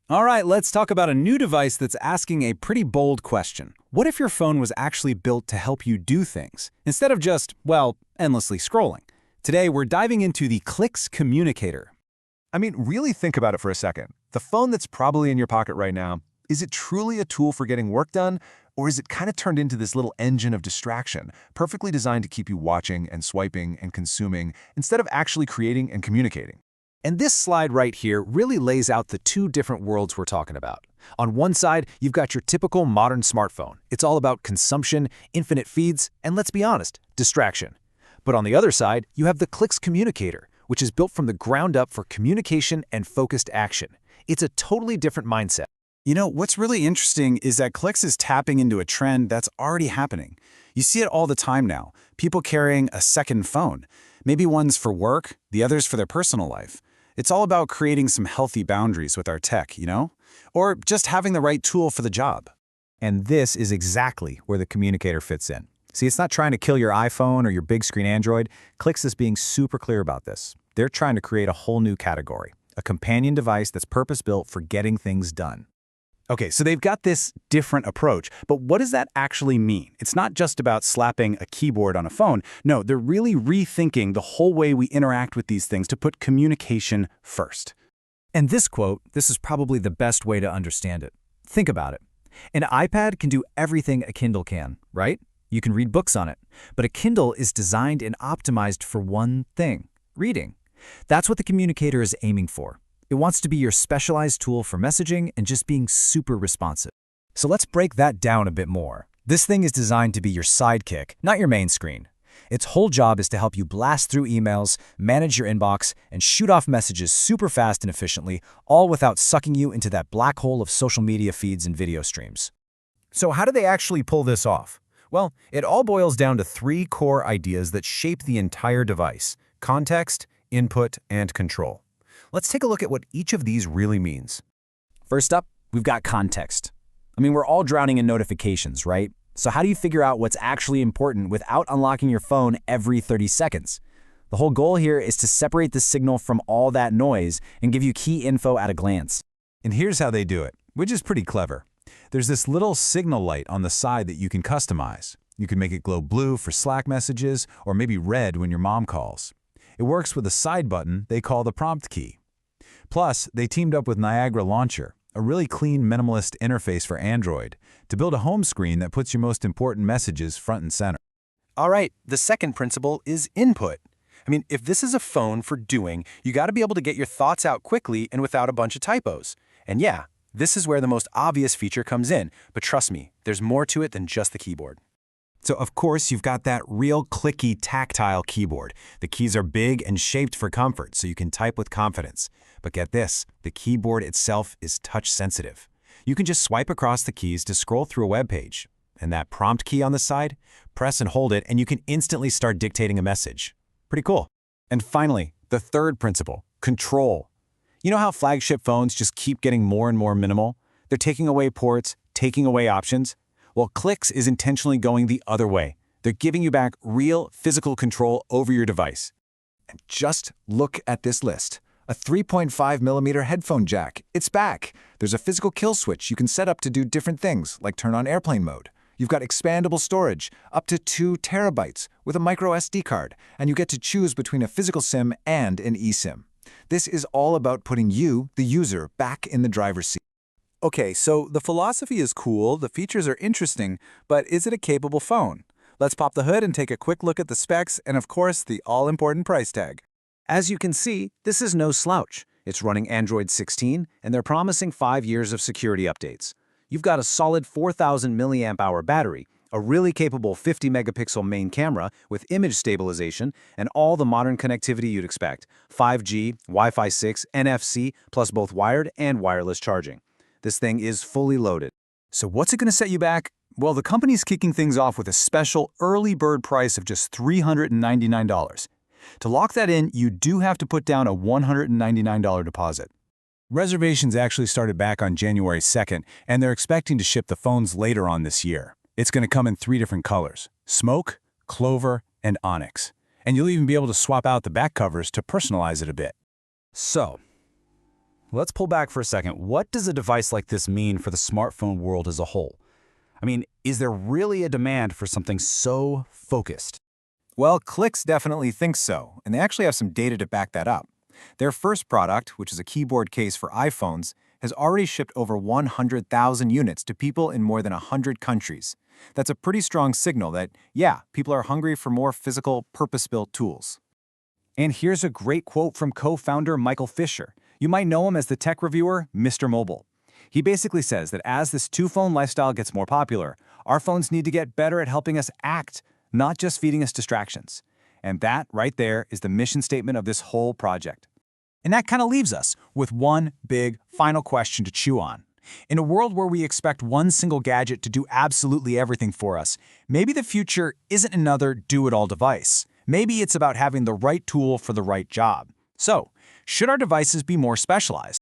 All right, let's talk about a new device that's asking a pretty bold question. What if your phone was actually built to help you do things, instead of just, well, endlessly scrolling? Today, we're diving into the Clicks Communicator. I mean, really think about it for a second. The phone that's probably in your pocket right now, is it truly a tool for getting work done? Or is it kind of turned into this little engine of distraction, perfectly designed to keep you watching and swiping and consuming instead of actually creating and communicating? And this slide right here really lays out the two different worlds we're talking about. On one side, you've got your typical modern smartphone. It's all about consumption, infinite feeds, and let's be honest, distraction. But on the other side, you have the Clicks Communicator, which is built from the ground up for communication and focused action. It's a totally different mindset. You know, what's really interesting is that Clicks is tapping into a trend that's already happening. You see it all the time now, people carrying a second phone. Maybe one's for work, the other's for their personal life. It's all about creating some healthy boundaries with our tech, you know? Or just having the right tool for the job. And this is exactly where the communicator fits in. See, it's not trying to kill your iPhone or your big screen Android. Clicks is being super clear about this. They're trying to create a whole new category, a companion device that's purpose-built for getting things done. Okay, so they've got this different approach, but what does that actually mean? It's not just about slapping a keyboard on a phone. No, they're really rethinking the whole way we interact with these things to put communication first. And this quote, this is probably the best way to understand it. Think about it. An iPad can do everything a Kindle can, right? You can read books on it. But a Kindle is designed and optimized for one thing, reading. That's what the communicator is aiming for. It wants to be your specialized tool for messaging and just being super responsive. So let's break that down a bit more. This thing is designed to be your sidekick, not your main screen. Its whole job is to help you blast through emails, manage your inbox, and shoot off messages super fast and efficiently, all without sucking you into that black hole of social media feeds and video streams. So how do they actually pull this off? Well, it all boils down to three core ideas that shape the entire device: context, input, and control. Let's take a look at what each of these really means. First up, we've got context. I mean, we're all drowning in notifications, right? So how do you figure out what's actually important without unlocking your phone every 30 seconds? The whole goal here is to separate the signal from all that noise and give you key info at a glance. And here's how they do it, which is pretty clever. There's this little signal light on the side that you can customize. You can make it glow blue for Slack messages or maybe red when your mom calls. It works with a side button they call the prompt key. Plus, they teamed up with Niagara Launcher, a really clean minimalist interface for Android, to build a home screen that puts your most important messages front and center. All right, the second principle is input. I mean, if this is a phone for doing, you got to be able to get your thoughts out quickly and without a bunch of typos. And yeah, this is where the most obvious feature comes in, but trust me, there's more to it than just the keyboard. So of course, you've got that real clicky tactile keyboard. The keys are big and shaped for comfort, so you can type with confidence. But get this, the keyboard itself is touch sensitive. You can just swipe across the keys to scroll through a web page. And that prompt key on the side, press and hold it, and you can instantly start dictating a message. Pretty cool. And finally, the third principle, control. You know how flagship phones just keep getting more and more minimal? They're taking away ports, taking away options. Well, Clicks is intentionally going the other way. They're giving you back real physical control over your device. And just look at this list. A 3.5mm headphone jack. It's back. There's a physical kill switch you can set up to do different things, like turn on airplane mode. You've got expandable storage, up to 2 terabytes, with a micro SD card, and you get to choose between a physical SIM and an eSIM. This is all about putting you, the user, back in the driver's seat. Okay, so the philosophy is cool, the features are interesting, but is it a capable phone? Let's pop the hood and take a quick look at the specs and, of course, the all-important price tag. As you can see, this is no slouch. It's running Android 16, and they're promising 5 years of security updates. You've got a solid 4,000 milliamp hour battery, a really capable 50-megapixel main camera with image stabilization, and all the modern connectivity you'd expect: 5G, Wi-Fi 6, NFC, plus both wired and wireless charging. This thing is fully loaded. So what's it going to set you back? Well, the company's kicking things off with a special early bird price of just $399. To lock that in, you do have to put down a $199 deposit. Reservations actually started back on January 2nd, and they're expecting to ship the phones later on this year. It's going to come in 3 different colors: smoke, clover, and onyx. And you'll even be able to swap out the back covers to personalize it a bit. So, let's pull back for a second. What does a device like this mean for the smartphone world as a whole? I mean, is there really a demand for something so focused? Well, Clicks definitely thinks so, and they actually have some data to back that up. Their first product, which is a keyboard case for iPhones, has already shipped over 100,000 units to people in more than 100 countries. That's a pretty strong signal that, yeah, people are hungry for more physical, purpose-built tools. And here's a great quote from co-founder Michael Fisher. You might know him as the tech reviewer, Mr. Mobile. He basically says that as this two-phone lifestyle gets more popular, our phones need to get better at helping us act, not just feeding us distractions. And that, right there, is the mission statement of this whole project. And that kind of leaves us with one big final question to chew on. In a world where we expect one single gadget to do absolutely everything for us, maybe the future isn't another do-it-all device. Maybe it's about having the right tool for the right job. So, should our devices be more specialized?